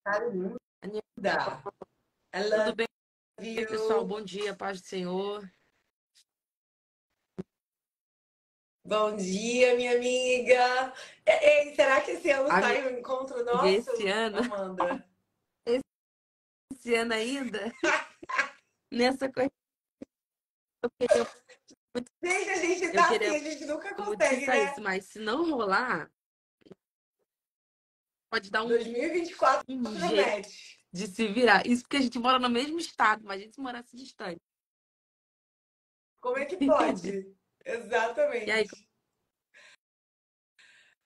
Tá linda. I Tudo love bem, pessoal? you. Bom dia, paz do Senhor. Bom dia, minha amiga. Ei, será que esse ano Amiga, sai um encontro esse nosso, ano, Amanda? esse ano ainda, nessa corrida, eu queria, Gente, a gente eu tá assim, queria a gente nunca muito que consegue, saísse, né? mas se não rolar, pode dar um, 2024 um jeito promete. de se virar. Isso porque a gente mora no mesmo estado, mas a gente morasse distante, Como é que entende? pode? E aí, Exatamente.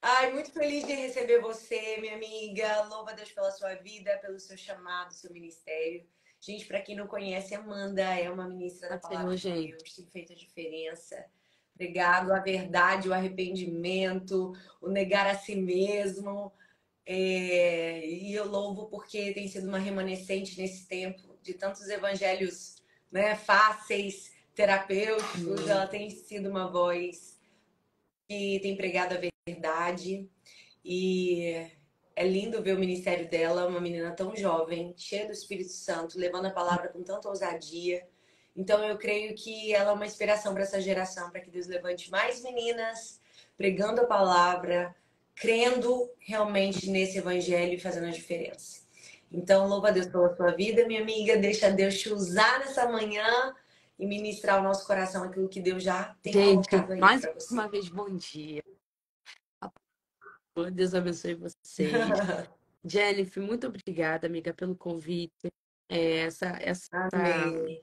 Ai, muito feliz de receber você, minha amiga. Louva a Deus pela sua vida, pelo seu chamado, seu ministério. Gente, para quem não conhece, Amanda é uma ministra da paz do palavra Senhor, de gente. Deus, tem feito a diferença. Pregado a verdade, o arrependimento, o negar a si mesmo. E eu louvo porque tem sido uma remanescente nesse tempo de tantos evangelhos, né, fáceis, terapêuticos. Amém. Ela tem sido uma voz que tem pregado a verdade. E é lindo ver o ministério dela, uma menina tão jovem, cheia do Espírito Santo, levando a palavra com tanta ousadia. Então eu creio que ela é uma inspiração para essa geração, para que Deus levante mais meninas pregando a palavra, crendo realmente nesse evangelho e fazendo a diferença. Então, louva a Deus pela sua vida, minha amiga. Deixa Deus te usar nessa manhã e ministrar ao nosso coração aquilo que Deus já tem Gente, colocado aí mais para você. uma vez, bom dia. Deus abençoe vocês. Jennifer, muito obrigada, amiga, pelo convite. Amém.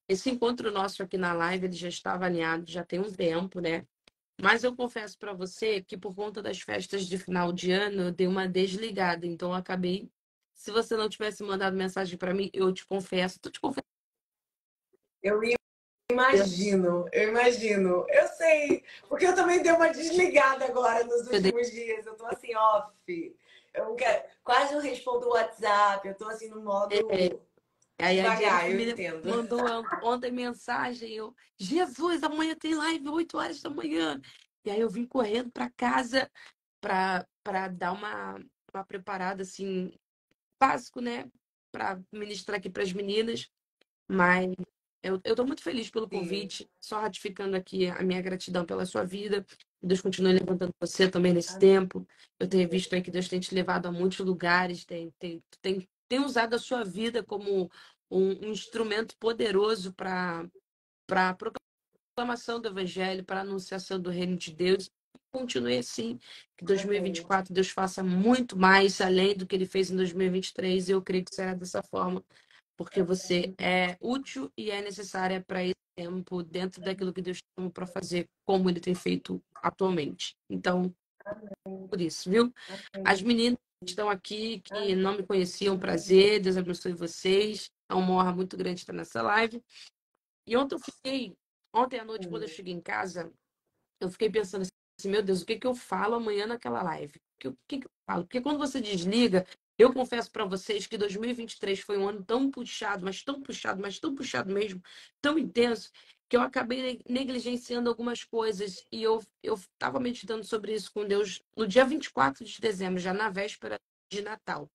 Esse encontro nosso aqui na live, ele já está alinhado, já tem um tempo, né? Mas eu confesso para você que por conta das festas de final de ano, eu dei uma desligada. Então, eu acabei. Se você não tivesse mandado mensagem para mim, eu te confesso. Tô te confessando. Eu imagino, eu imagino. Eu sei, porque eu também dei uma desligada agora nos Eu dei... últimos dias. Eu tô assim, off. Eu não quero, quase não respondo o WhatsApp. Eu tô assim no modo Aí a devagar, Jennifer eu me entendo. mandou ontem mensagem. Jesus, amanhã tem live, 8 horas da manhã. E aí eu vim correndo para casa para dar uma preparada, assim, básico, né? Para ministrar aqui para as meninas. Mas eu estou muito feliz pelo Sim. convite, só ratificando aqui a minha gratidão pela sua vida. Deus continue levantando você também nesse Amém. tempo. Eu tenho visto aí que Deus tem te levado a muitos lugares, tem usado a sua vida como um instrumento poderoso para a proclamação do Evangelho, para a anunciação do reino de Deus. Continue assim, que Amém. 2024 Deus faça muito mais além do que ele fez em 2023, e eu creio que será dessa forma porque você é útil e é necessária para esse tempo dentro daquilo que Deus tem para fazer, como ele tem feito atualmente. Então, por isso, viu? As meninas que estão aqui, que não me conheciam, prazer, Deus abençoe vocês. É uma honra muito grande estar nessa live. E ontem à noite, quando eu cheguei em casa, eu fiquei pensando assim, meu Deus, o que que eu falo amanhã naquela live? O que que eu falo? Porque quando você desliga, eu confesso para vocês que 2023 foi um ano tão puxado, mas tão puxado, mas tão puxado mesmo, tão intenso, que eu acabei negligenciando algumas coisas. E eu estava meditando sobre isso com Deus no dia 24 de dezembro, já na véspera de Natal.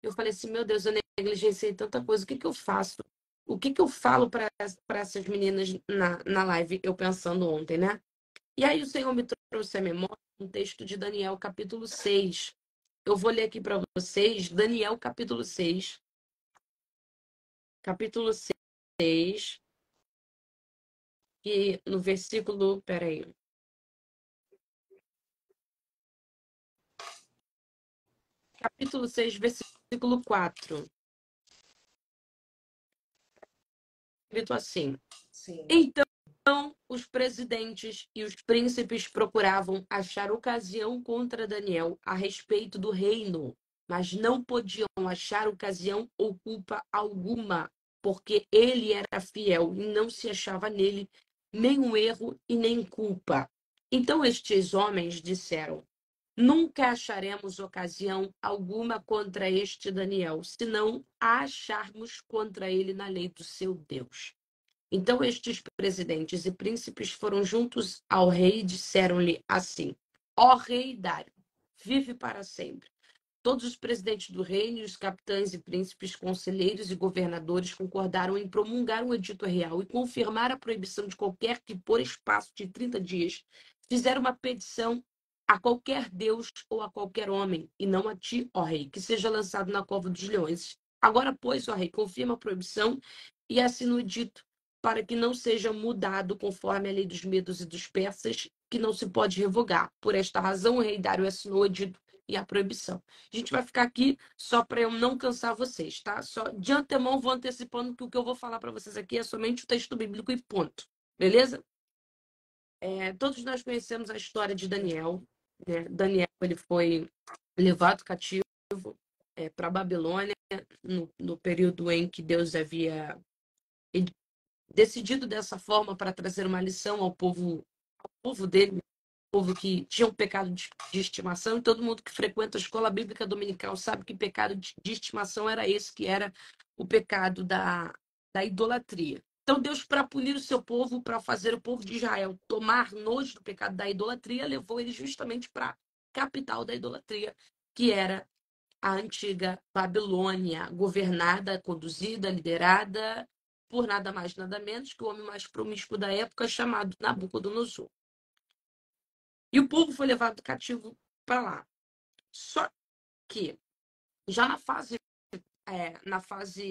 Eu falei assim, meu Deus, eu negligenciei tanta coisa, o que que eu faço? O que que eu falo para essas meninas na live? Eu pensando ontem, né? E aí o Senhor me trouxe à memória um texto de Daniel, capítulo 6. Eu vou ler aqui para vocês, Daniel, capítulo 6, que no versículo, peraí, capítulo 6, versículo 4, escrito assim: Sim. Então os presidentes e os príncipes procuravam achar ocasião contra Daniel a respeito do reino, mas não podiam achar ocasião ou culpa alguma, porque ele era fiel e não se achava nele nenhum erro e nem culpa. Então estes homens disseram: Nunca acharemos ocasião alguma contra este Daniel, senão a acharmos contra ele na lei do seu Deus. Então estes presidentes e príncipes foram juntos ao rei e disseram-lhe assim: Ó rei Dário, vive para sempre. Todos os presidentes do reino, os capitães e príncipes, conselheiros e governadores concordaram em promulgar um edito real e confirmar a proibição de qualquer que, por espaço de 30 dias, fizer uma petição a qualquer deus ou a qualquer homem, e não a ti, ó rei, que seja lançado na cova dos leões. Agora, pois, ó rei, confirma a proibição e assina o edito, para que não seja mudado conforme a lei dos medos e dos persas, que não se pode revogar. Por esta razão, o rei Dário assinou o edito e a proibição. A gente vai ficar aqui só para eu não cansar vocês, tá? Só de antemão vou antecipando que o que eu vou falar para vocês aqui é somente o texto bíblico e ponto. Beleza? Todos nós conhecemos a história de Daniel, né? Daniel, ele foi levado cativo para a Babilônia no período em que Deus havia decidido dessa forma para trazer uma lição ao povo dele, povo que tinha um pecado de estimação, e todo mundo que frequenta a escola bíblica dominical sabe que pecado de estimação era esse, que era o pecado da idolatria. Então, Deus, para punir o seu povo, para fazer o povo de Israel tomar nojo do pecado da idolatria, levou ele justamente para a capital da idolatria, que era a antiga Babilônia, governada, conduzida, liderada por nada mais, nada menos que o homem mais promíscuo da época, chamado Nabucodonosor. E o povo foi levado cativo para lá. Só que, já na fase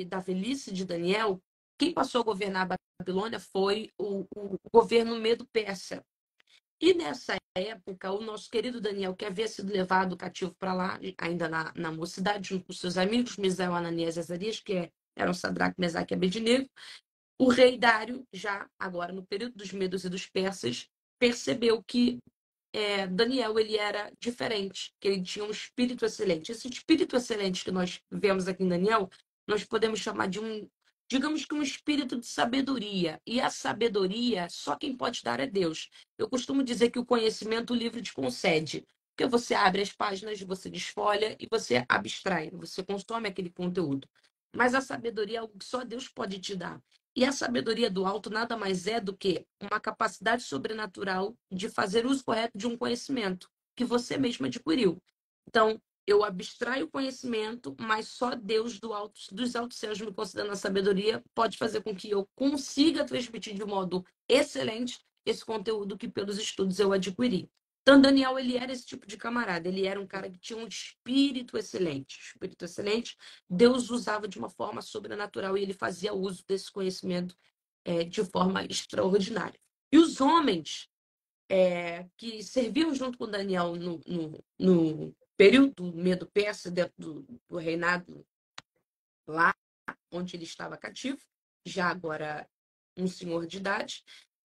da velhice de Daniel, quem passou a governar a Babilônia foi o governo Medo-Persa. E nessa época, o nosso querido Daniel, que havia sido levado cativo para lá, ainda na mocidade, junto com seus amigos, Misael, Ananias e Azarias, que eram Sadraque, Mesaque e Abednego, o rei Dário, já agora no período dos Medos e dos Persas, percebeu que Daniel, ele era diferente, que ele tinha um espírito excelente. Esse espírito excelente que nós vemos aqui em Daniel, nós podemos chamar de digamos que um espírito de sabedoria. E a sabedoria, só quem pode dar é Deus. Eu costumo dizer que o conhecimento o livro te concede. Porque você abre as páginas, você desfolha e você abstrai, você consome aquele conteúdo. Mas a sabedoria é algo que só Deus pode te dar. E a sabedoria do alto nada mais é do que uma capacidade sobrenatural de fazer uso correto de um conhecimento que você mesmo adquiriu. Então, eu abstraio o conhecimento, mas só Deus dos altos céus, me considerando a sabedoria, pode fazer com que eu consiga transmitir de modo excelente esse conteúdo que pelos estudos eu adquiri. Então, Daniel, ele era esse tipo de camarada. Ele era um cara que tinha um espírito excelente. Espírito excelente, Deus usava de uma forma sobrenatural e ele fazia uso desse conhecimento de forma extraordinária. E os homens que serviam junto com Daniel no período Medo-Persa, dentro do reinado lá onde ele estava cativo, já agora um senhor de idade,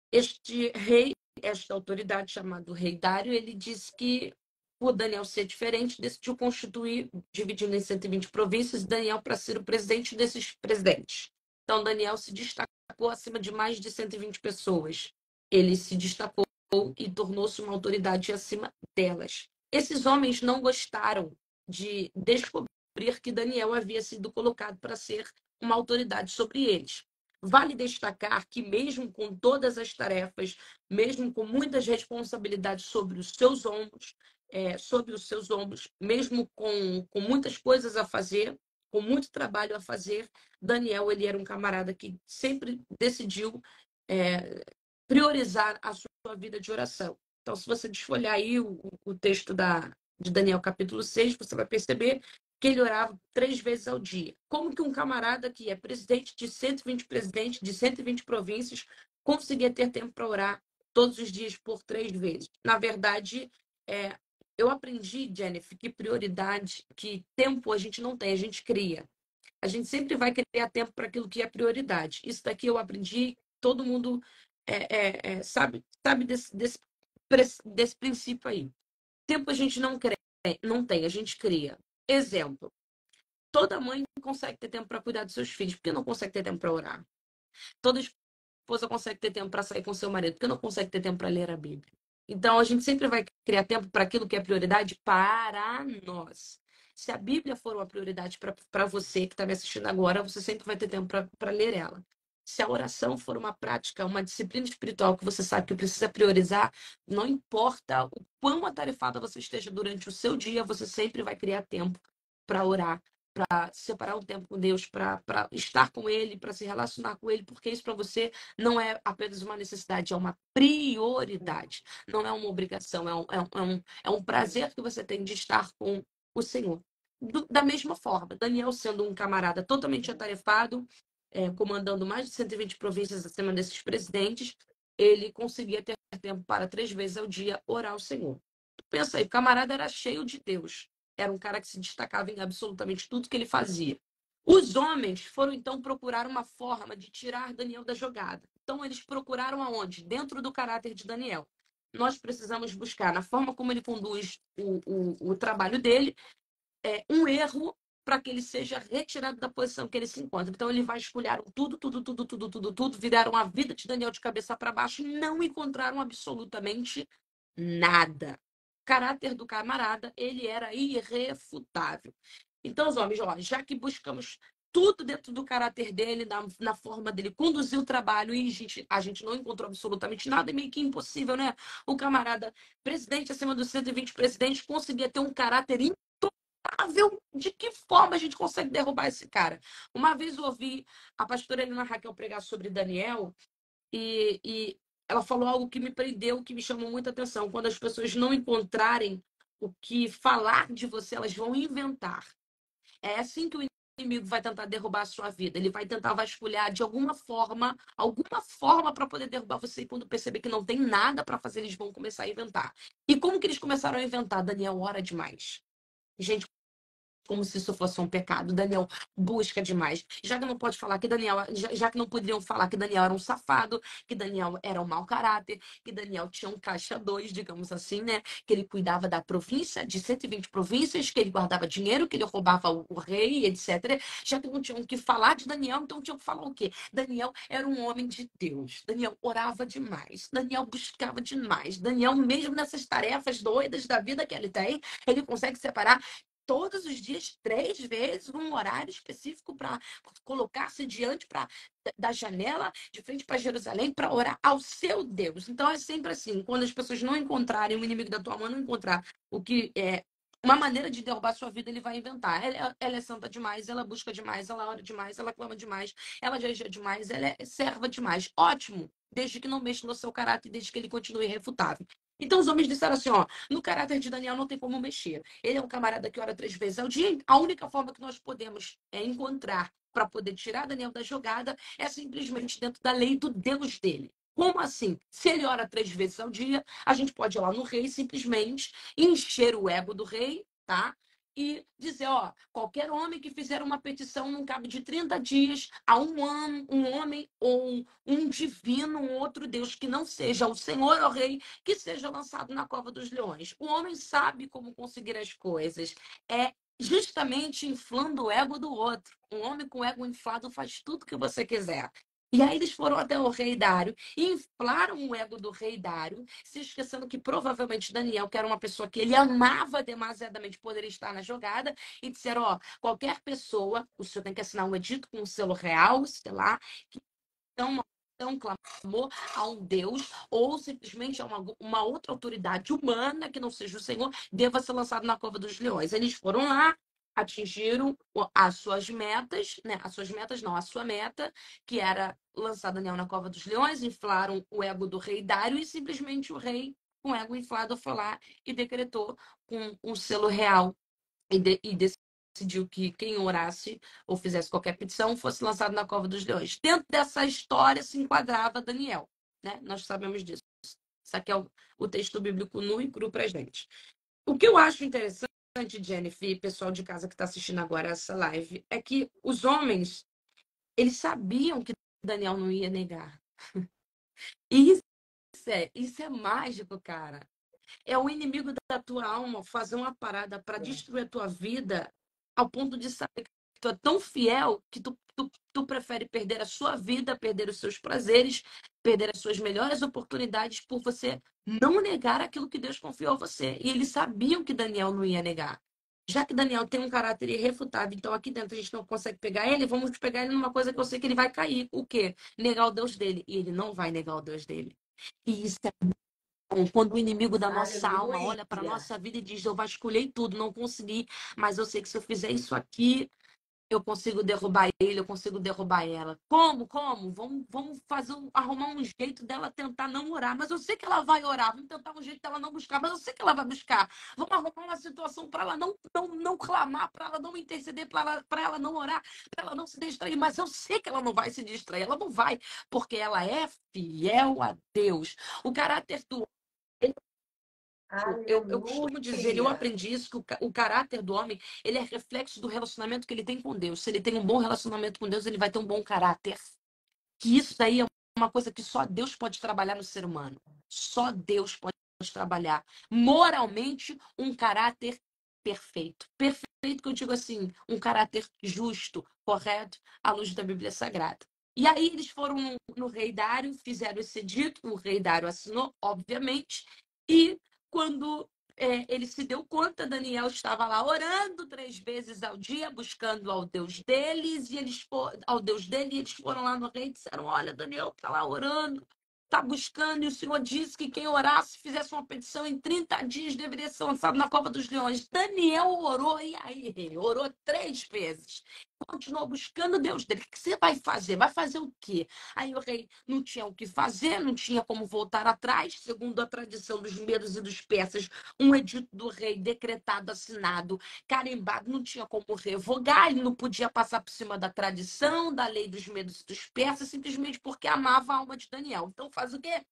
este rei, esta autoridade chamada Rei Dário, ele disse que, por Daniel ser diferente, decidiu constituir, dividindo em 120 províncias, Daniel para ser o presidente desses presidentes. Então, Daniel se destacou acima de mais de 120 pessoas. Ele se destacou e tornou-se uma autoridade acima delas. Esses homens não gostaram de descobrir que Daniel havia sido colocado para ser uma autoridade sobre eles. Vale destacar que, mesmo com todas as tarefas, mesmo com muitas responsabilidades sobre os seus ombros, mesmo com muitas coisas a fazer, com muito trabalho a fazer, Daniel, ele era um camarada que sempre decidiu priorizar a sua vida de oração. Então, se você desfolhar aí o texto de Daniel capítulo 6, você vai perceber que ele orava 3 vezes ao dia. Como que um camarada que é presidente de 120 presidentes, de 120 províncias, conseguia ter tempo para orar todos os dias por 3 vezes? Na verdade, eu aprendi, Jennifer, que prioridade, que tempo a gente não tem, a gente cria. A gente sempre vai criar tempo para aquilo que é prioridade. Isso daqui eu aprendi, todo mundo sabe desse princípio aí. Tempo a gente não tem, a gente cria. Exemplo, toda mãe consegue ter tempo para cuidar dos seus filhos, porque não consegue ter tempo para orar. Toda esposa consegue ter tempo para sair com seu marido, porque não consegue ter tempo para ler a Bíblia. Então, a gente sempre vai criar tempo para aquilo que é prioridade para nós. Se a Bíblia for uma prioridade para você que está me assistindo agora, você sempre vai ter tempo para ler ela. Se a oração for uma prática, uma disciplina espiritual que você sabe que precisa priorizar, não importa o quão atarefada você esteja durante o seu dia, você sempre vai criar tempo para orar, para separar um tempo com Deus, para estar com Ele, para se relacionar com Ele, porque isso para você não é apenas uma necessidade, é uma prioridade, não é uma obrigação, é um prazer que você tem de estar com o Senhor. Da mesma forma, Daniel sendo um camarada totalmente atarefado, comandando mais de 120 províncias acima desses presidentes, ele conseguia ter tempo para 3 vezes ao dia orar ao Senhor. Pensa aí, o camarada era cheio de Deus. Era um cara que se destacava em absolutamente tudo que ele fazia. Os homens foram então procurar uma forma de tirar Daniel da jogada. Então eles procuraram aonde? Dentro do caráter de Daniel. Nós precisamos buscar, na forma como ele conduz o trabalho dele, um erro para que ele seja retirado da posição que ele se encontra. Então ele vai escolher tudo, tudo, tudo, tudo, tudo, tudo, viraram a vida de Daniel de cabeça para baixo e não encontraram absolutamente nada. O caráter do camarada, ele era irrefutável. Então, os homens, ó, já que buscamos tudo dentro do caráter dele, na forma dele conduzir o trabalho, e a gente não encontrou absolutamente nada, é meio que impossível, né? O camarada, presidente acima dos 120 presidentes, conseguia ter um caráter de que forma a gente consegue derrubar esse cara? Uma vez eu ouvi a pastora Helena Raquel pregar sobre Daniel e ela falou algo que me prendeu, que me chamou muita atenção. Quando as pessoas não encontrarem o que falar de você, elas vão inventar. É assim que o inimigo vai tentar derrubar a sua vida. Ele vai tentar vasculhar de alguma forma para poder derrubar você. E quando perceber que não tem nada para fazer, eles vão começar a inventar. E como que eles começaram a inventar? Daniel ora demais. Gente, como se isso fosse um pecado. Daniel busca demais. Já que não pode falar que Daniel, já que não poderiam falar que Daniel era um safado, que Daniel era um mau caráter, que Daniel tinha um caixa dois, digamos assim, né? Que ele cuidava da província, de 120 províncias, que ele guardava dinheiro, que ele roubava o rei, etc. Já que não tinham que falar de Daniel, então tinham que falar o quê? Daniel era um homem de Deus. Daniel orava demais. Daniel buscava demais. Daniel, mesmo nessas tarefas doidas da vida que ele tem, ele consegue separar todos os dias, 3 vezes, um horário específico para colocar-se diante da janela, de frente para Jerusalém, para orar ao seu Deus. Então é sempre assim, quando as pessoas não encontrarem, o inimigo da tua mão não encontrar o que é uma maneira de derrubar a sua vida, ele vai inventar. Ela é santa demais, ela busca demais, ela ora demais, ela clama demais, ela jejua demais, ela é serva demais. Ótimo, desde que não mexa no seu caráter, desde que ele continue irrefutável. Então os homens disseram assim, ó, no caráter de Daniel não tem como mexer. Ele é um camarada que ora 3 vezes ao dia. A única forma que nós podemos encontrar para poder tirar Daniel da jogada é simplesmente dentro da lei do Deus dele. Como assim? Se ele ora 3 vezes ao dia, a gente pode ir lá no rei simplesmente encher o ego do rei, tá? E dizer, ó, qualquer homem que fizer uma petição num cabo de 30 dias a um homem ou um divino, um outro Deus que não seja o Senhor ou Rei, que seja lançado na cova dos leões. O homem sabe como conseguir as coisas. É justamente inflando o ego do outro. Um homem com ego inflado faz tudo que você quiser. E aí eles foram até o rei Dário e inflaram o ego do rei Dário, se esquecendo que provavelmente Daniel, que era uma pessoa que ele amava demasiadamente, poderia estar na jogada, e disseram, ó, qualquer pessoa, o senhor tem que assinar um edito com um selo real, sei lá, que então clamou a um Deus ou simplesmente a uma outra autoridade humana que não seja o Senhor, deva ser lançado na cova dos leões. Eles foram lá, atingiram as suas metas, né? As suas metas não, a sua meta, que era lançar Daniel na cova dos leões, inflaram o ego do rei Dário e simplesmente o rei, com o ego inflado, foi lá e decretou com um selo real e decidiu que quem orasse ou fizesse qualquer petição fosse lançado na cova dos leões. Dentro dessa história se enquadrava Daniel, né? Nós sabemos disso. Isso aqui é o texto bíblico nu e cru para gente. O que eu acho interessante, Jennifer, e pessoal de casa que está assistindo agora essa live, é que os homens, eles sabiam que Daniel não ia negar. E isso é mágico, cara. É o inimigo da tua alma fazer uma parada para destruir a tua vida ao ponto de saber que tu é tão fiel que tu prefere perder a sua vida, perder os seus prazeres, perder as suas melhores oportunidades por você não negar aquilo que Deus confiou a você. E eles sabiam que Daniel não ia negar. Já que Daniel tem um caráter irrefutável, então aqui dentro a gente não consegue pegar ele, vamos pegar ele numa coisa que eu sei que ele vai cair. O quê? Negar o Deus dele. E ele não vai negar o Deus dele. E isso é quando o inimigo da nossa alma olha para a Aleluia. nossa vida e diz: eu vasculhei tudo, não consegui, mas eu sei que se eu fizer isso aqui, eu consigo derrubar ele, eu consigo derrubar ela. Como? Como? Vamos fazer arrumar um jeito dela tentar não orar. Mas eu sei que ela vai orar. Vamos tentar um jeito dela não buscar. Mas eu sei que ela vai buscar. Vamos arrumar uma situação para ela não clamar, para ela não interceder, para ela não orar, para ela não se distrair. Mas eu sei que ela não vai se distrair. Ela não vai, porque ela é fiel a Deus. O caráter do eu costumo dizer, eu Aleluia. aprendi isso, que o caráter do homem, ele é reflexo do relacionamento que ele tem com Deus. Se ele tem um bom relacionamento com Deus, ele vai ter um bom caráter. Que isso daí é uma coisa que só Deus pode trabalhar no ser humano. Só Deus pode trabalhar moralmente um caráter perfeito. Perfeito que eu digo assim, um caráter justo, correto, à luz da Bíblia Sagrada. E aí eles foram no rei Dário, fizeram esse edito, o rei Dário assinou, obviamente, e quando ele se deu conta, Daniel estava lá orando 3 vezes ao dia, buscando ao Deus deles, e ao Deus dele, e eles foram lá no rei e disseram: olha, Daniel está lá orando, está buscando, e o Senhor disse que quem orasse, fizesse uma petição em 30 dias, deveria ser lançado na cova dos leões. Daniel orou, e aí, rei? Orou 3 vezes. Continuou buscando Deus dele. O que você vai fazer? Vai fazer o quê? Aí o rei não tinha o que fazer, não tinha como voltar atrás, segundo a tradição dos medos e dos persas, um edito do rei decretado, assinado, carimbado, não tinha como revogar, ele não podia passar por cima da tradição, da lei dos medos e dos persas, simplesmente porque amava a alma de Daniel. Então faz o quê?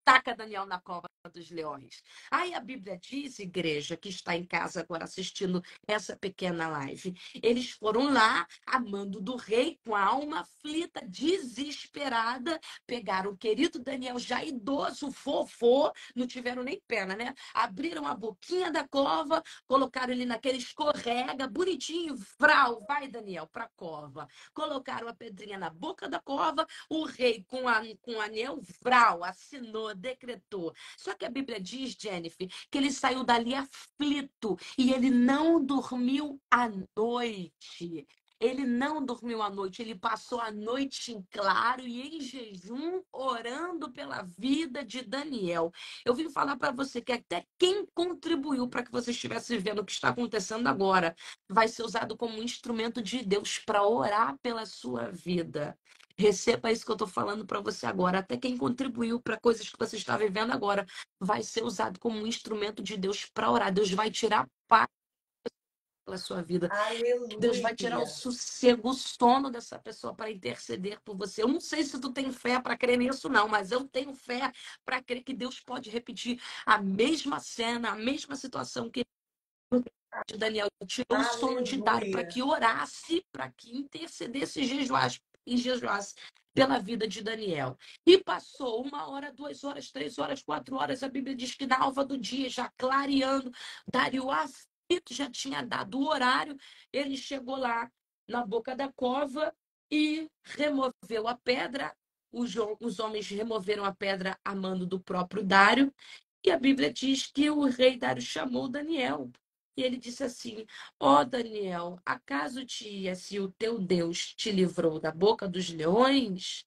Taca Daniel na cova dos leões. Aí a Bíblia diz, igreja, que está em casa agora assistindo essa pequena live, eles foram lá, amando do rei, com a alma aflita, desesperada, pegaram o querido Daniel, já idoso, fofô, não tiveram nem pena, né? Abriram a boquinha da cova, colocaram ele naquele escorrega, bonitinho, vrau, vai Daniel, para a cova. Colocaram a pedrinha na boca da cova, o rei, com anel, vral, assinou, decretou. Só que a Bíblia diz, Jennifer, que ele saiu dali aflito e ele não dormiu à noite. Ele não dormiu à noite, ele passou a noite em claro e em jejum, orando pela vida de Daniel. Eu vim falar para você que até quem contribuiu para que você estivesse vendo o que está acontecendo agora vai ser usado como um instrumento de Deus para orar pela sua vida. Receba isso que eu estou falando para você agora. Até quem contribuiu para coisas que você está vivendo agora vai ser usado como um instrumento de Deus para orar. Deus vai tirar a paz pela sua vida. Deus vai tirar o Aleluia. sossego, o sono dessa pessoa para interceder por você. Eu não sei se tu tem fé para crer nisso, não, mas eu tenho fé para crer que Deus pode repetir a mesma cena, a mesma situação que de Daniel tirou o sono de Dário para Aleluia. que orasse, para que intercedesse e jejuasse pela vida de Daniel. E passou 1 hora, 2 horas, 3 horas, 4 horas. A Bíblia diz que na alva do dia, já clareando, Dário aflito já tinha dado o horário. Ele chegou lá na boca da cova e removeu a pedra. Os homens removeram a pedra a mando do próprio Dário. E a Bíblia diz que o rei Dário chamou Daniel. E ele disse assim: ó Daniel, acaso se o teu Deus te livrou da boca dos leões?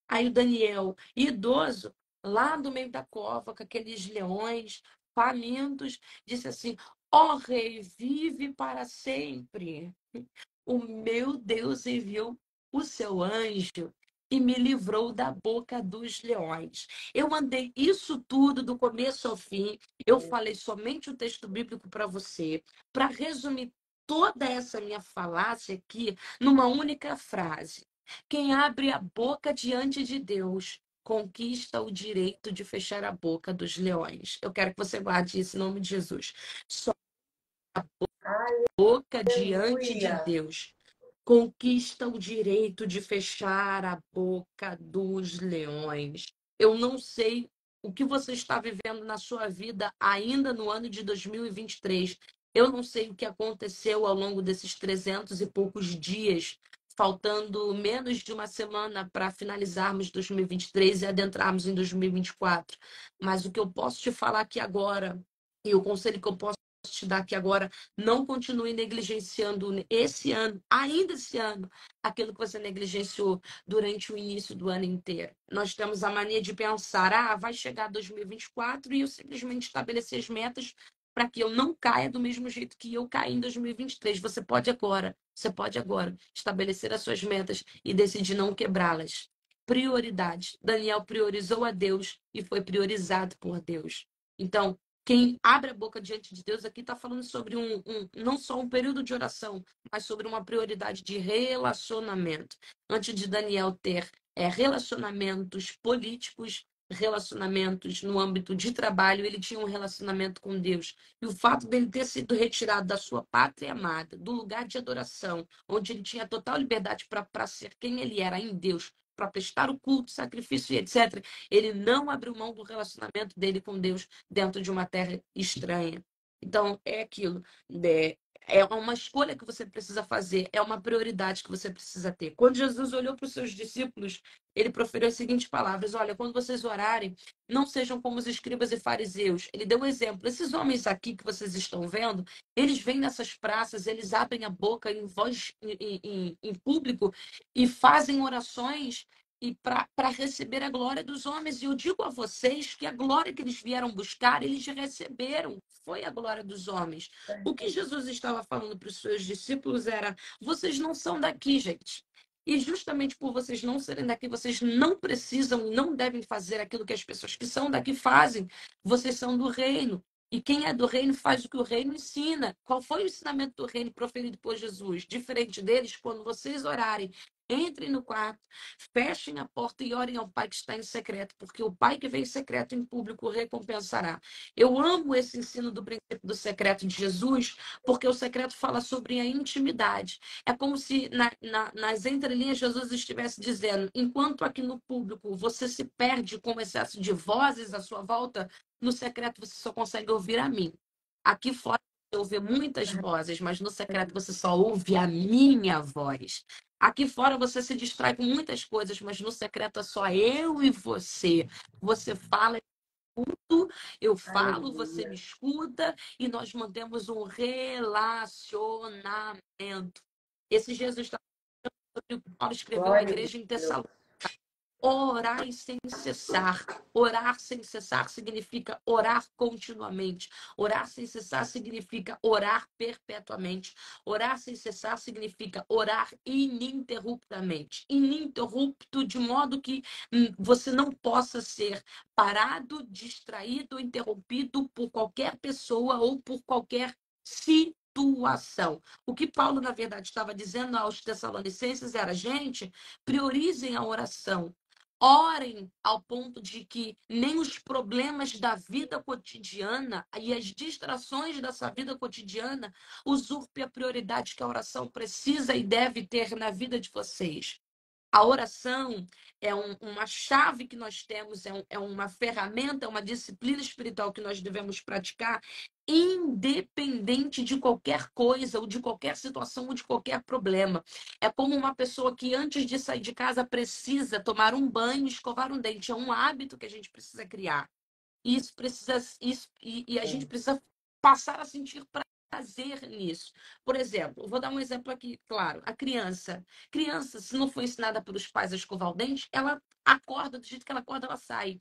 Aí o Daniel, idoso, lá no meio da cova, com aqueles leões famintos, disse assim: ó rei, vive para sempre. O meu Deus enviou o seu anjo e me livrou da boca dos leões. Eu mandei isso tudo do começo ao fim. Eu falei somente o texto bíblico para você, para resumir toda essa minha falácia aqui numa única frase. Quem abre a boca diante de Deus conquista o direito de fechar a boca dos leões. Eu quero que você guarde isso em nome de Jesus. Só boca diante de Aleluia. Deus conquista o direito de fechar a boca dos leões. Eu não sei o que você está vivendo na sua vida ainda no ano de 2023. Eu não sei o que aconteceu ao longo desses 300 e poucos dias, faltando menos de uma semana para finalizarmos 2023 e adentrarmos em 2024. Mas o que eu posso te falar aqui agora, e o conselho que eu posso te dar aqui agora. Não continue negligenciando ainda esse ano, aquilo que você negligenciou durante o início do ano inteiro. Nós temos a mania de pensar, vai chegar 2024 e eu simplesmente estabelecer as metas para que eu não caia do mesmo jeito que eu caí em 2023. Você pode agora estabelecer as suas metas e decidir não quebrá-las. Prioridade. Daniel priorizou a Deus e foi priorizado por Deus. Então, quem abre a boca diante de Deus aqui está falando sobre não só um período de oração, mas sobre uma prioridade de relacionamento. Antes de Daniel ter relacionamentos políticos, relacionamentos no âmbito de trabalho, ele tinha um relacionamento com Deus. E o fato dele ter sido retirado da sua pátria amada, do lugar de adoração, onde ele tinha total liberdade para ser quem ele era em Deus, para prestar o culto, sacrifício e etc., ele não abriu mão do relacionamento dele com Deus dentro de uma terra estranha. Então, é aquilo. É uma escolha que você precisa fazer, é uma prioridade que você precisa ter. Quando Jesus olhou para os seus discípulos, ele proferiu as seguintes palavras: olha, quando vocês orarem, não sejam como os escribas e fariseus. Ele deu um exemplo. Esses homens aqui que vocês estão vendo, eles vêm nessas praças, eles abrem a boca em voz em público e fazem orações e para receber a glória dos homens. E eu digo a vocês que a glória que eles vieram buscar, eles receberam. Foi a glória dos homens. O que Jesus estava falando para os seus discípulos era: vocês não são daqui, gente. E justamente por vocês não serem daqui, vocês não precisam e não devem fazer aquilo que as pessoas que são daqui fazem. Vocês são do reino. E quem é do reino faz o que o reino ensina. Qual foi o ensinamento do reino proferido por Jesus? Diferente deles, quando vocês orarem, entrem no quarto, fechem a porta e orem ao Pai que está em secreto, porque o Pai que vem em secreto em público recompensará. Eu amo esse ensino do princípio do secreto de Jesus, porque o secreto fala sobre a intimidade. É como se nas entrelinhas Jesus estivesse dizendo: enquanto aqui no público você se perde com o excesso de vozes à sua volta, no secreto você só consegue ouvir a mim. Aqui fora você ouve muitas vozes, mas no secreto você só ouve a minha voz. Aqui fora você se distrai com muitas coisas, mas no secreto é só eu e você. Você fala, eu falo, você me escuta e nós mantemos um relacionamento. Esse Jesus está sobre o que Paulo escreveu à igreja em Tessalônica. Orar sem cessar. Orar sem cessar significa orar continuamente. Orar sem cessar significa orar perpetuamente. Orar sem cessar significa orar ininterruptamente. Ininterrupto, de modo que você não possa ser parado, distraído, interrompido por qualquer pessoa ou por qualquer situação. O que Paulo, na verdade, estava dizendo aos Tessalonicenses era: gente, priorizem a oração. Orem ao ponto de que nem os problemas da vida cotidiana e as distrações dessa vida cotidiana usurpe a prioridade que a oração precisa e deve ter na vida de vocês. A oração é uma chave que nós temos, é uma ferramenta, é uma disciplina espiritual que nós devemos praticar, independente de qualquer coisa, ou de qualquer situação, ou de qualquer problema. É como uma pessoa que antes de sair de casa precisa tomar um banho, escovar um dente. É um hábito que a gente precisa criar. Isso precisa, e a gente precisa passar a sentir prazer nisso. Por exemplo, vou dar um exemplo aqui, claro. A criança, se não for ensinada pelos pais a escovar o dente, ela acorda do jeito que ela acorda, ela sai.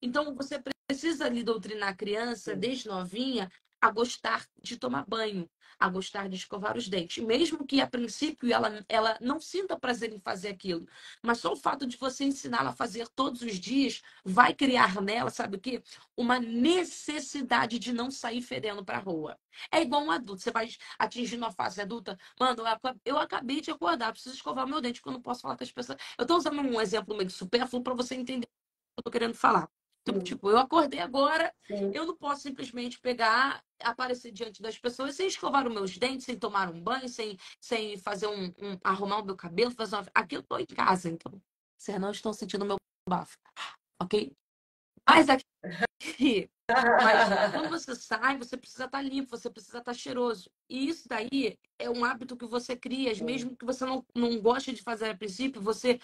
Então, você precisa ali doutrinar a criança, desde novinha, a gostar de tomar banho, a gostar de escovar os dentes. Mesmo que, a princípio, ela não sinta prazer em fazer aquilo. Mas só o fato de você ensiná-la a fazer todos os dias vai criar nela, sabe o quê? Uma necessidade de não sair fedendo para a rua. É igual um adulto. Você vai atingindo a fase adulta. Mano, eu acabei de acordar, preciso escovar meu dente, porque eu não posso falar com as pessoas. Eu estou usando um exemplo meio supérfluo para você entender o que eu estou querendo falar. Então, tipo, eu acordei agora, eu não posso simplesmente pegar, aparecer diante das pessoas sem escovar os meus dentes, sem tomar um banho, sem fazer arrumar o meu cabelo, fazer uma... Aqui eu tô em casa, então. Vocês não estão sentindo o meu bafo, ok? Mas aqui, mas quando você sai, você precisa estar limpo, você precisa estar cheiroso. E isso daí é um hábito que você cria, mesmo que você não goste de fazer a princípio, você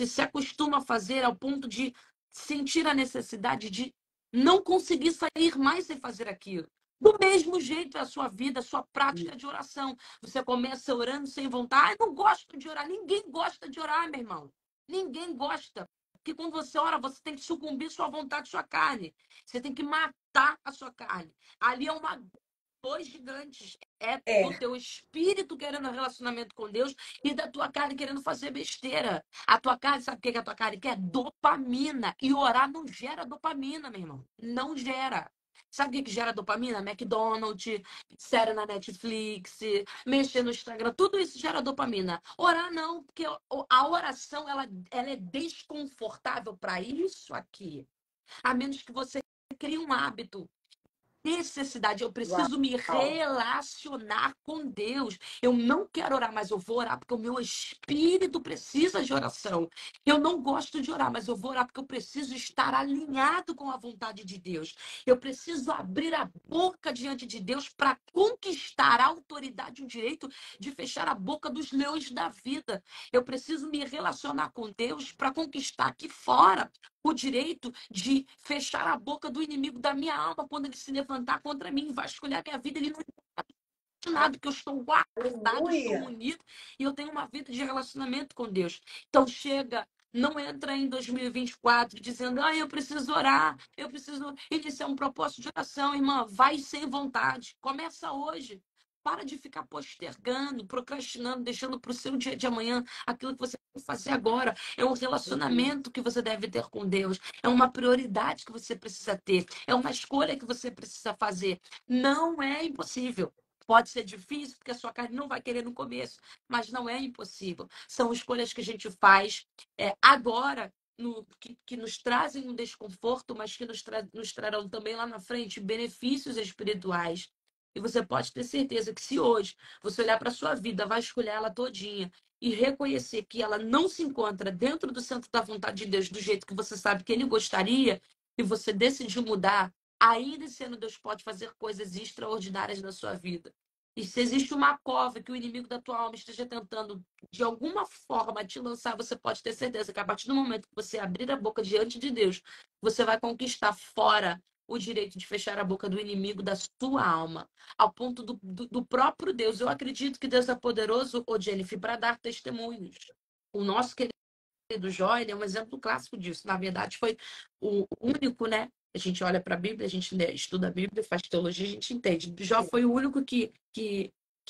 se acostuma a fazer ao ponto de sentir a necessidade de não conseguir sair mais sem fazer aquilo. Do mesmo jeito é a sua vida, a sua prática de oração. Você começa orando sem vontade. Eu não gosto de orar. Ninguém gosta de orar, meu irmão. Ninguém gosta. Porque quando você ora, você tem que sucumbir sua vontade, sua carne. Você tem que matar a sua carne. Ali é uma dois gigantes. É do É, teu espírito querendo um relacionamento com Deus e da tua carne querendo fazer besteira. A tua carne, sabe o que a tua carne quer? Dopamina. E orar não gera dopamina, meu irmão. Não gera. Sabe o que gera dopamina? McDonald's, série na Netflix, mexer no Instagram, tudo isso gera dopamina. Orar não, porque a oração ela é desconfortável para isso aqui. A menos que você crie um hábito necessidade, eu preciso me uau. relacionar com Deus. Eu não quero orar, mas eu vou orar porque o meu espírito precisa de oração. Eu não gosto de orar, mas eu vou orar porque eu preciso estar alinhado com a vontade de Deus. Eu preciso abrir a boca diante de Deus para conquistar a autoridade e o direito de fechar a boca dos leões da vida. Eu preciso me relacionar com Deus para conquistar aqui fora o direito de fechar a boca do inimigo da minha alma quando ele se levantar contra mim, vasculhar minha vida, ele não é nada, porque eu estou guardado, estou Aleluia. unido e eu tenho uma vida de relacionamento com Deus. Então chega, não entra em 2024 dizendo, eu preciso orar, eu preciso iniciar um propósito de oração, irmã, vai sem vontade, começa hoje. Para de ficar postergando, procrastinando, deixando para o seu dia de amanhã aquilo que você tem que fazer agora. É um relacionamento que você deve ter com Deus. É uma prioridade que você precisa ter. É uma escolha que você precisa fazer. Não é impossível. Pode ser difícil, porque a sua carne não vai querer no começo, mas não é impossível. São escolhas que a gente faz agora, que nos trazem um desconforto, mas que nos trarão também lá na frente benefícios espirituais. E você pode ter certeza que se hoje você olhar para a sua vida, vai escolher ela todinha e reconhecer que ela não se encontra dentro do centro da vontade de Deus do jeito que você sabe que ele gostaria, e você decidiu mudar, ainda sendo Deus pode fazer coisas extraordinárias na sua vida. E se existe uma cova que o inimigo da tua alma esteja tentando, de alguma forma, te lançar, você pode ter certeza que a partir do momento que você abrir a boca diante de Deus, você vai conquistar fora o direito de fechar a boca do inimigo da sua alma, ao ponto do próprio Deus. Eu acredito que Deus é poderoso, Jennifer, para dar testemunhos. O nosso do Jó, ele é um exemplo clássico disso. Na verdade, foi o único, né? A gente olha para a Bíblia, a gente estuda a Bíblia, faz teologia, a gente entende. Jó foi o único que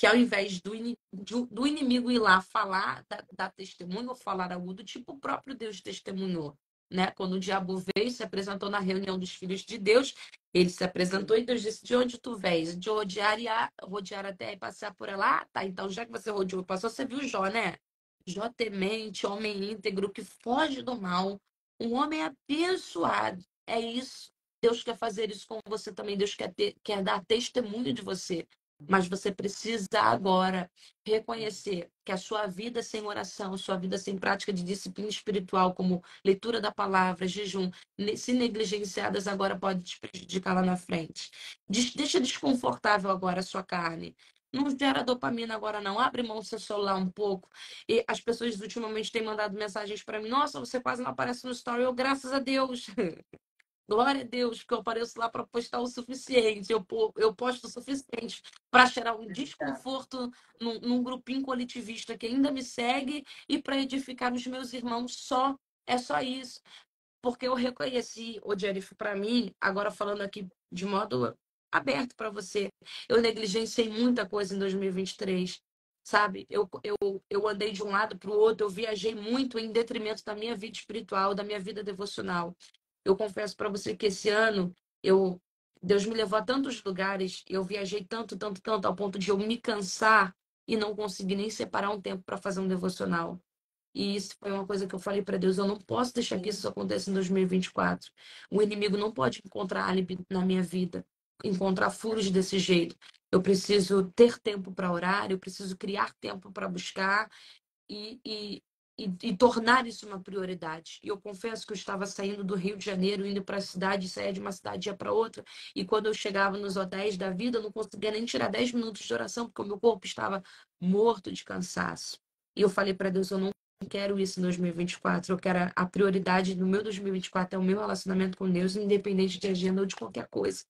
ao invés do inimigo ir lá falar, dar testemunho ou falar algo do tipo, o próprio Deus testemunhou. Né? Quando o diabo veio, se apresentou na reunião dos filhos de Deus, ele se apresentou e Deus disse: De onde tu vens? De rodear até e passar por lá? Tá, então já que você rodeou e passou, você viu Jó, né? Jó temente, homem íntegro, que foge do mal, um homem abençoado. É isso. Deus quer fazer isso com você também. Deus quer dar testemunho de você. Mas você precisa agora reconhecer que a sua vida sem oração, sua vida sem prática de disciplina espiritual, como leitura da palavra, jejum, se negligenciadas agora pode te prejudicar lá na frente. Deixa desconfortável agora a sua carne. Não gera dopamina agora, não. Abre mão do seu celular um pouco. E as pessoas ultimamente têm mandado mensagens para mim: Nossa, você quase não aparece no story. Eu, graças a Deus. Glória a Deus, porque eu apareço lá para postar o suficiente. Eu posto o suficiente para gerar um desconforto num grupinho coletivista que ainda me segue e para edificar os meus irmãos só. É só isso. Porque eu reconheci, o Jennifer, para mim, agora falando aqui de modo aberto para você, eu negligenciei muita coisa em 2023, sabe? Eu andei de um lado para o outro, eu viajei muito em detrimento da minha vida espiritual, da minha vida devocional. Eu confesso para você que esse ano Deus me levou a tantos lugares, eu viajei tanto, tanto, tanto, ao ponto de eu me cansar e não conseguir nem separar um tempo para fazer um devocional. E isso foi uma coisa que eu falei para Deus: eu não posso deixar que isso aconteça em 2024. O inimigo não pode encontrar álibi na minha vida, encontrar furos desse jeito. Eu preciso ter tempo para orar, eu preciso criar tempo para buscar e, e, e tornar isso uma prioridade. E eu confesso que eu estava saindo do Rio de Janeiro, indo para a cidade, saía de uma cidade e ia para outra. E quando eu chegava nos hotéis da vida, eu não conseguia nem tirar 10 minutos de oração, porque o meu corpo estava morto de cansaço. E eu falei para Deus: eu não quero isso em 2024. Eu quero a prioridade do meu 2024 é o meu relacionamento com Deus, independente de agenda ou de qualquer coisa.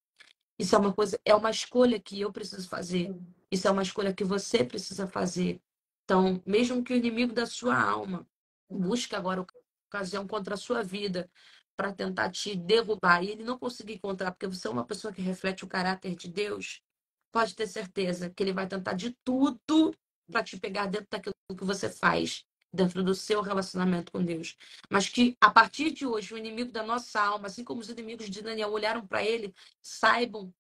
Isso é uma coisa, é uma escolha que eu preciso fazer. Isso é uma escolha que você precisa fazer. Então, mesmo que o inimigo da sua alma busque agora ocasião contra a sua vida para tentar te derrubar e ele não conseguir encontrar, porque você é uma pessoa que reflete o caráter de Deus, pode ter certeza que ele vai tentar de tudo para te pegar dentro daquilo que você faz, dentro do seu relacionamento com Deus. Mas que a partir de hoje, o inimigo da nossa alma, assim como os inimigos de Daniel olharam para ele, saibam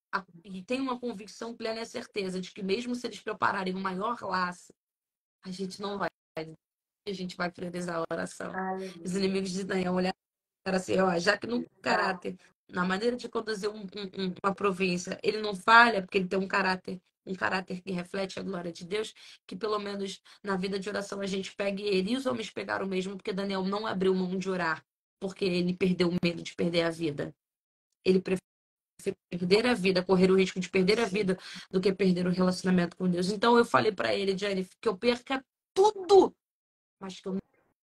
e tenham uma convicção plena e certeza de que mesmo se eles prepararem o maior laço, a gente não vai. A gente vai priorizar a oração. Os inimigos de Daniel olharam assim, ó, já que no caráter, na maneira de conduzir uma província, ele não falha, porque ele tem um caráter que reflete a glória de Deus, que pelo menos na vida de oração a gente pegue ele. E os homens pegaram o mesmo, porque Daniel não abriu mão de orar, porque ele perdeu o medo de perder a vida. Ele prefere perder a vida, correr o risco de perder a vida, do que perder o relacionamento com Deus. Então eu falei para ele, Jennifer, que eu perca tudo, mas que eu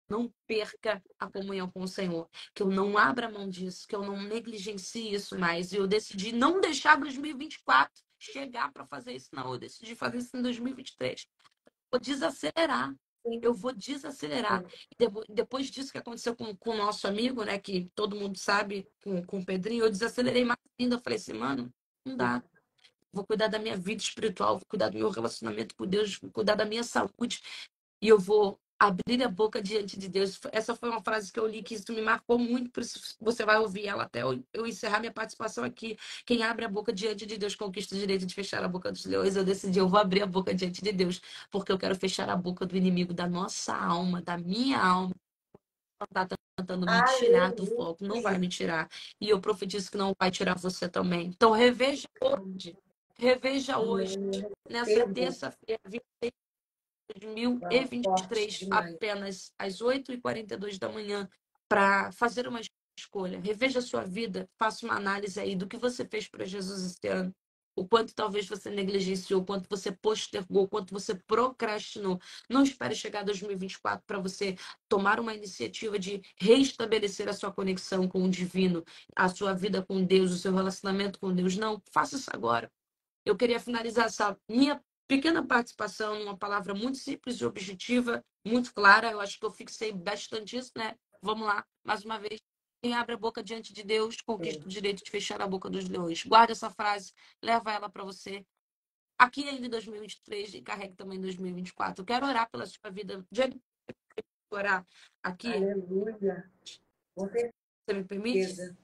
não perca a comunhão com o Senhor, que eu não abra mão disso, que eu não negligencie isso mais. E eu decidi não deixar 2024 chegar para fazer isso, não. Eu decidi fazer isso em 2023. Vou desacelerar. Eu vou desacelerar. Depois disso que aconteceu com o nosso amigo, né, que todo mundo sabe, com o Pedrinho, eu desacelerei mais ainda. Eu falei assim, mano, não dá. Vou cuidar da minha vida espiritual, vou cuidar do meu relacionamento com Deus, vou cuidar da minha saúde e eu vou abrir a boca diante de Deus. Essa foi uma frase que eu li que isso me marcou muito, por isso você vai ouvir ela até eu encerrar minha participação aqui. Quem abre a boca diante de Deus conquista o direito de fechar a boca dos leões. Eu decidi, eu vou abrir a boca diante de Deus, porque eu quero fechar a boca do inimigo da nossa alma, da minha alma. Está tentando me tirar do foco, não vai me tirar. E eu profetizo que não vai tirar você também. Então reveja hoje, nessa terça-feira, 2023, apenas às 8h42 da manhã, para fazer uma escolha. Reveja a sua vida, faça uma análise aí do que você fez para Jesus esse ano. O quanto talvez você negligenciou, o quanto você postergou, o quanto você procrastinou. Não espere chegar 2024 para você tomar uma iniciativa de restabelecer a sua conexão com o divino, a sua vida com Deus, o seu relacionamento com Deus. Não, faça isso agora. Eu queria finalizar essa minha pequena participação numa palavra muito simples e objetiva, muito clara. Eu acho que eu fixei bastante isso, né? Vamos lá, mais uma vez. Quem abre a boca diante de Deus conquista o direito de fechar a boca dos leões. Guarde essa frase, leva ela para você. Aqui ainda em 2023 e carregue também em 2024. Eu quero orar pela sua vida. Diante de orar aqui. Aleluia. Com certeza. Você me permite?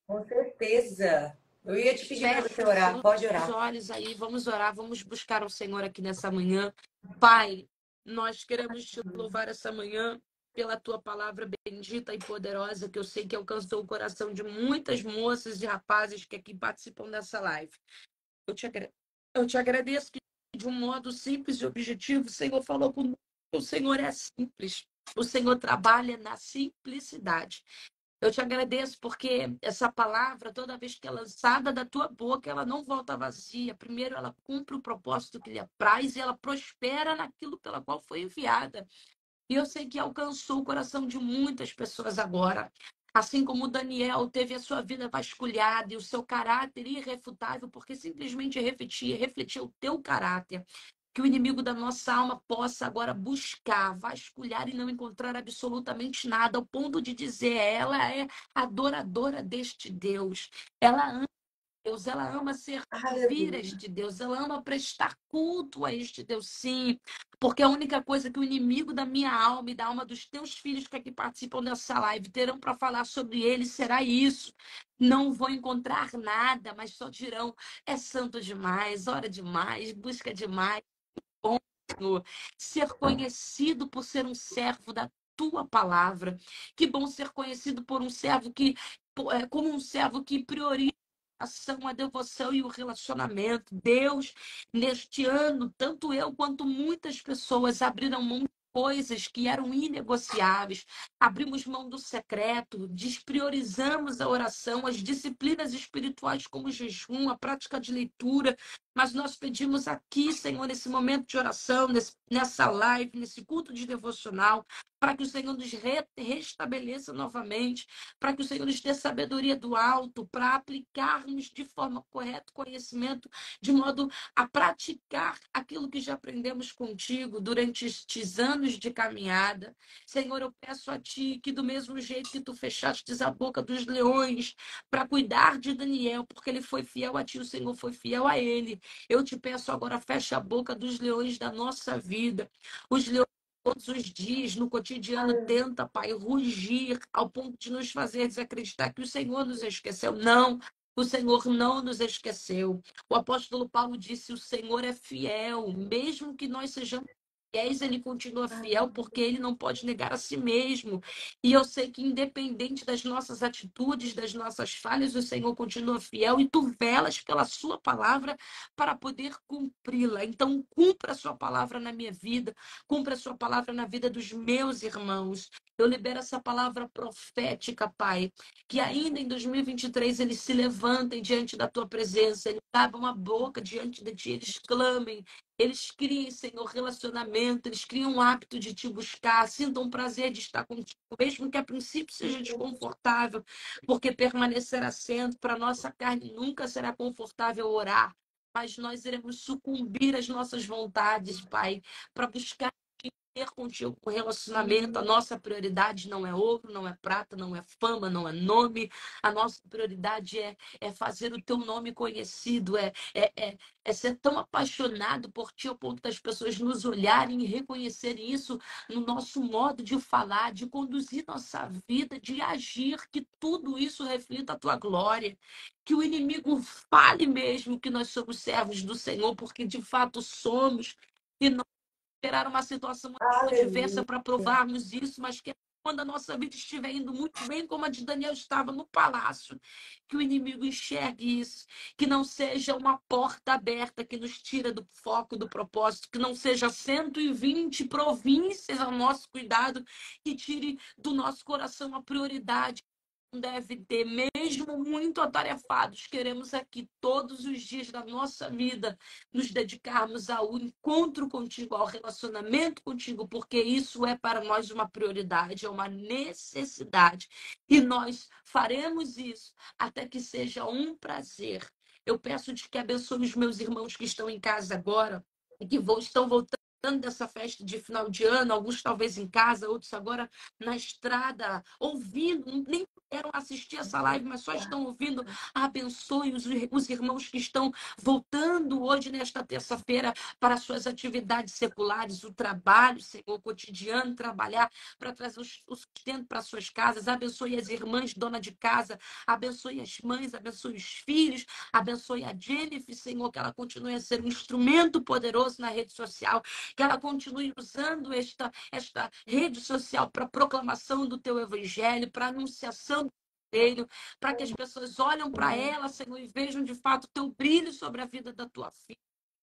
Com certeza. Eu ia te pedir para você orar. Pode orar. Os olhos aí, vamos orar, vamos buscar o Senhor aqui nessa manhã. Pai, nós queremos te louvar essa manhã pela tua palavra bendita e poderosa, que eu sei que alcançou o coração de muitas moças e rapazes que aqui participam dessa live. Eu te agradeço que, de um modo simples e objetivo, o Senhor falou conosco. O Senhor é simples. O Senhor trabalha na simplicidade. Eu te agradeço porque essa palavra, toda vez que é lançada da tua boca, ela não volta vazia. Primeiro, ela cumpre o propósito que lhe apraz e ela prospera naquilo pela qual foi enviada. E eu sei que alcançou o coração de muitas pessoas agora. Assim como Daniel teve a sua vida vasculhada e o seu caráter irrefutável, porque simplesmente refletia o teu caráter. Que o inimigo da nossa alma possa agora buscar, vasculhar e não encontrar absolutamente nada, ao ponto de dizer, ela é adoradora deste Deus. Ela ama Deus, ela ama servir a este Deus, ela ama prestar culto a este Deus, sim, porque a única coisa que o inimigo da minha alma e da alma dos teus filhos que aqui participam dessa live terão para falar sobre ele será isso. Não vão encontrar nada, mas só dirão: é santo demais, ora demais, busca demais. Bom, Senhor, ser conhecido por ser um servo da tua palavra. Que bom ser conhecido por um servo que, como um servo que prioriza a devoção e o relacionamento. Deus, neste ano, tanto eu quanto muitas pessoas abriram mão de coisas que eram inegociáveis. Abrimos mão do secreto, despriorizamos a oração, as disciplinas espirituais como o jejum, a prática de leitura. Mas nós pedimos aqui, Senhor, nesse momento de oração, nesse nessa live, nesse culto de devocional, para que o Senhor nos restabeleça novamente, para que o Senhor nos dê sabedoria do alto, para aplicarmos de forma correta o conhecimento, de modo a praticar aquilo que já aprendemos contigo durante estes anos de caminhada. Senhor, eu peço a Ti que do mesmo jeito que Tu fechaste a boca dos leões para cuidar de Daniel, porque ele foi fiel a Ti, o Senhor foi fiel a ele. Eu te peço agora, fecha a boca dos leões da nossa vida. Os leões todos os dias, no cotidiano, tenta, Pai, rugir ao ponto de nos fazer desacreditar que o Senhor nos esqueceu. Não, o Senhor não nos esqueceu. O apóstolo Paulo disse: o Senhor é fiel, mesmo que nós sejamos fiéis, ele continua fiel, porque ele não pode negar a si mesmo. E eu sei que, independente das nossas atitudes, das nossas falhas, o Senhor continua fiel e tu velas pela sua palavra para poder cumpri-la. Então, cumpra a sua palavra na minha vida, cumpra a sua palavra na vida dos meus irmãos. Eu libero essa palavra profética, Pai, que ainda em 2023 eles se levantem diante da tua presença, eles abram a boca diante de ti, eles clamem, eles criem, Senhor, relacionamento, eles criam o hábito de te buscar, sintam prazer de estar contigo, mesmo que a princípio seja desconfortável, porque permanecerá sendo, para nossa carne nunca será confortável orar, mas nós iremos sucumbir às nossas vontades, Pai, para buscar ter contigo um relacionamento. A nossa prioridade não é ouro, não é prata, não é fama, não é nome. A nossa prioridade é fazer o teu nome conhecido, é ser tão apaixonado por ti ao ponto das pessoas nos olharem e reconhecerem isso no nosso modo de falar, de conduzir nossa vida, de agir, que tudo isso reflita a tua glória. Que o inimigo fale mesmo que nós somos servos do Senhor, porque de fato somos, e não esperar uma situação adversa Aleluia. para provarmos isso, mas que quando a nossa vida estiver indo muito bem, como a de Daniel estava no palácio, que o inimigo enxergue isso, que não seja uma porta aberta que nos tira do foco, do propósito, que não seja 120 províncias ao nosso cuidado, que tire do nosso coração a prioridade. Deve ter, mesmo muito atarefados, queremos aqui todos os dias da nossa vida nos dedicarmos ao encontro contigo, ao relacionamento contigo, porque isso é para nós uma prioridade, é uma necessidade. E nós faremos isso até que seja um prazer. Eu peço-te que abençoe os meus irmãos que estão em casa agora e que estão voltando dessa festa de final de ano, alguns talvez em casa, outros agora na estrada, ouvindo, nem puderam assistir essa live, mas só estão ouvindo. Abençoe os irmãos que estão voltando hoje, nesta terça-feira, para suas atividades seculares, o trabalho, Senhor, o cotidiano, trabalhar para trazer o sustento para suas casas. Abençoe as irmãs, dona de casa, abençoe as mães, abençoe os filhos, abençoe a Jennifer, Senhor, que ela continue a ser um instrumento poderoso na rede social, que ela continue usando esta rede social para proclamação do teu evangelho, para anunciação do evangelho, para que as pessoas olhem para ela, Senhor, e vejam de fato o teu brilho sobre a vida da tua filha.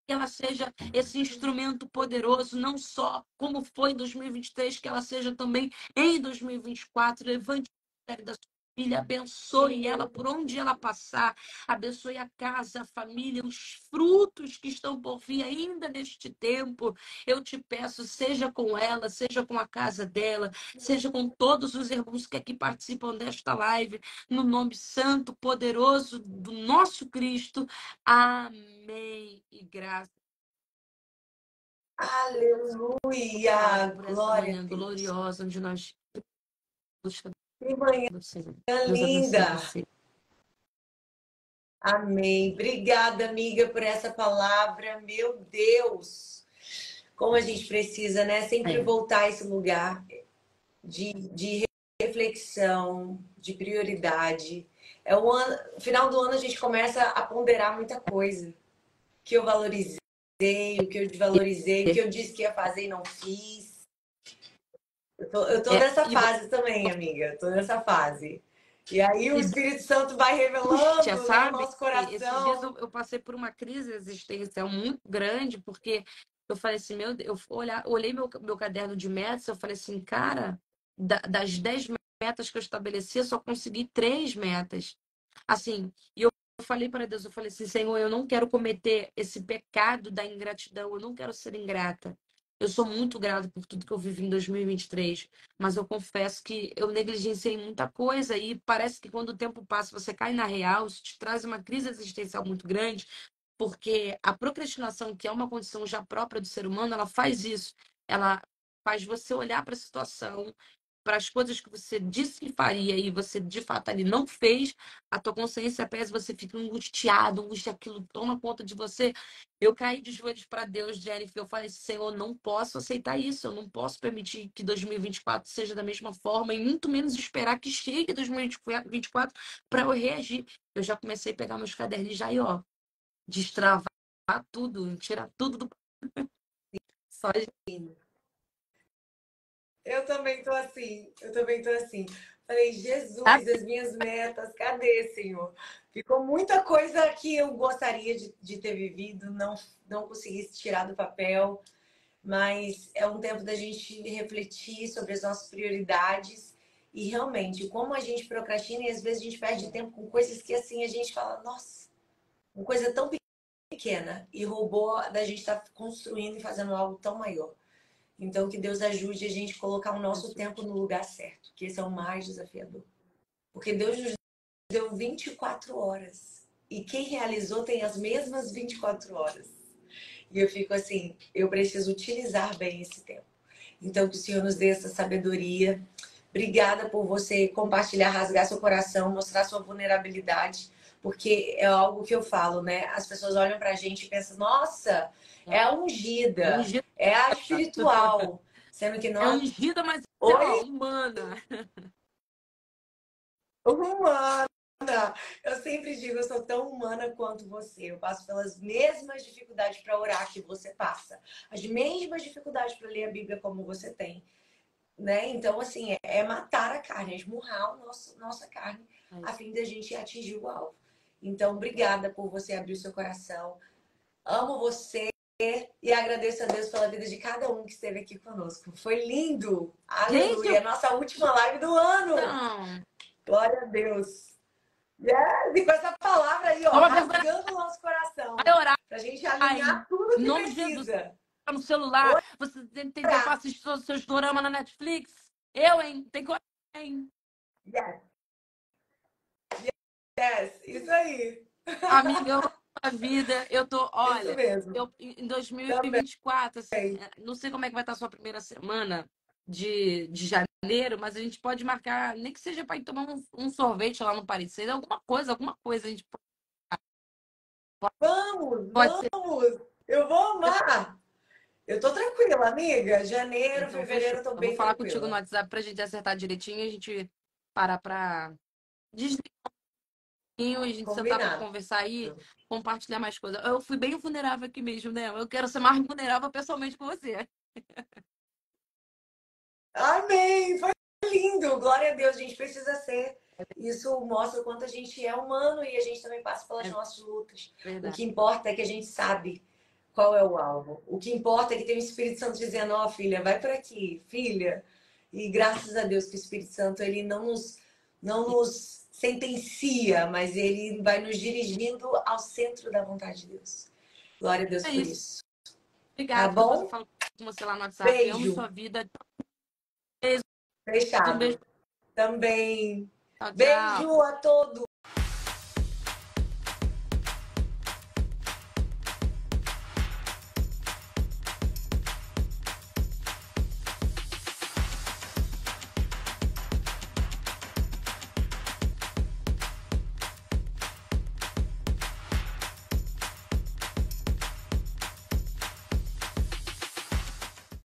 Que ela seja esse instrumento poderoso, não só como foi em 2023, que ela seja também em 2024. Levante o ministério da sua filha, abençoe ela por onde ela passar, abençoe a casa, a família, os frutos que estão por vir ainda neste tempo. Eu te peço, seja com ela, seja com a casa dela, seja com todos os irmãos que aqui participam desta live, no nome santo, poderoso do nosso Cristo. Amém. E graças Aleluia. por essa Glória manhã a Deus. gloriosa, onde nós Que manhã do Senhor. Deus abençoe linda. você. Amém. Obrigada, amiga, por essa palavra. Meu Deus. Como a gente precisa, né? Sempre É. voltar a esse lugar de reflexão, de prioridade. Final do ano a gente começa a ponderar muita coisa. O que eu valorizei, o que eu desvalorizei, o que eu disse que ia fazer e não fiz. Eu tô nessa E fase também, amiga. Eu tô nessa fase. E aí o e Espírito Santo vai angústia, revelando, né, o sabe? nosso Esses dias coração. eu passei por uma crise existencial muito grande, porque eu falei assim, meu Deus, olhei meu caderno de metas, eu falei assim, cara, das 10 metas que eu estabeleci, eu só consegui 3 metas. Assim, e eu falei para Deus, eu falei assim, Senhor, eu não quero cometer esse pecado da ingratidão, eu não quero ser ingrata. Eu sou muito grata por tudo que eu vivi em 2023, mas eu confesso que eu negligenciei muita coisa e parece que quando o tempo passa, você cai na real, isso te traz uma crise existencial muito grande, porque a procrastinação, que é uma condição já própria do ser humano, ela faz isso. Ela faz você olhar para a situação, para as coisas que você disse que faria e você de fato ali não fez, a tua consciência pesa, você fica angustiado, angústia, aquilo toma conta de você. Eu caí de joelhos para Deus, Jennifer. Eu falei, Senhor, eu não posso aceitar isso. Eu não posso permitir que 2024 seja da mesma forma e muito menos esperar que chegue 2024 para eu reagir. Eu já comecei a pegar meus cadernos já e, ó, destravar tudo, tirar tudo do. Só Eu também tô assim, eu também tô assim. Falei, Jesus, as minhas metas, cadê, Senhor? Ficou muita coisa que eu gostaria de ter vivido, não consegui tirar do papel, mas é um tempo da gente refletir sobre as nossas prioridades e realmente como a gente procrastina e às vezes a gente perde tempo com coisas que assim a gente fala, nossa, uma coisa tão pequena e roubou da gente estar construindo e fazendo algo tão maior. Então, que Deus ajude a gente a colocar o nosso tempo no lugar certo, que esse é o mais desafiador. Porque Deus nos deu 24 horas. E quem realizou tem as mesmas 24 horas. E eu fico assim, eu preciso utilizar bem esse tempo. Então, que o Senhor nos dê essa sabedoria. Obrigada por você compartilhar, rasgar seu coração, mostrar sua vulnerabilidade. Porque é algo que eu falo, né? As pessoas olham pra gente e pensam, nossa, é a ungida, ungida. é a espiritual. Sendo que É nós. ungida, mas ó, Oi? humana. Humana! Eu sempre digo, eu sou tão humana quanto você. Eu passo pelas mesmas dificuldades para orar que você passa. As mesmas dificuldades para ler a Bíblia como você tem. Né? Então, assim, é matar a carne, é esmurrar nossa carne a fim da gente atingir o alvo. Então, obrigada por você abrir o seu coração. Amo você e agradeço a Deus pela vida de cada um que esteve aqui conosco. Foi lindo! Gente, Aleluia! Nossa última live do ano! então, Glória a Deus! Yes! E com essa palavra aí, ó, toma vergonna, rasgando o nosso vai coração. orar, Pra gente em alinhar tudo que nome de Jesus. precisa. Tá no celular, você tem tempo para Orar. assistir todos os seus doramas na Netflix? Eu, hein? Tem coragem, hein? Yes! Yes! Isso aí! Amiga, eu amo a vida. Eu tô, Isso olha, mesmo. eu em dois mil e Também. vinte e quatro, assim, não sei como é que vai estar a sua primeira semana de janeiro, mas a gente pode marcar, nem que seja para ir tomar um sorvete lá no Parecer, alguma coisa a gente Vamos, pode ser. vamos! Eu vou amar! Eu tô tranquila, amiga. Janeiro, Então, fevereiro, fechou. eu tô Eu vou bem falar contigo no tranquila. WhatsApp pra gente acertar direitinho e a gente parar pra desligar e a gente sentar pra Combinado. conversar aí, compartilhar mais coisas. Eu fui bem vulnerável aqui mesmo, né? Eu quero ser mais vulnerável pessoalmente com você. Amém! Foi lindo! Glória a Deus, a gente precisa ser. Isso mostra o quanto a gente é humano e a gente também passa pelas É nossas lutas. O verdade. que importa é que a gente sabe qual é o alvo. O que importa é que tem o Espírito Santo dizendo, ó, filha, vai por aqui, filha. E graças a Deus que o Espírito Santo, ele não nos sentencia, mas ele vai nos dirigindo ao centro da vontade de Deus. Glória a Deus É por isso. isso. Tá Obrigada. Depois eu bom? falo com você lá no WhatsApp. Amo Beijo. sua vida. Beijo. Um beijo. Fechado. Também. Tchau, tchau. Beijo a todos.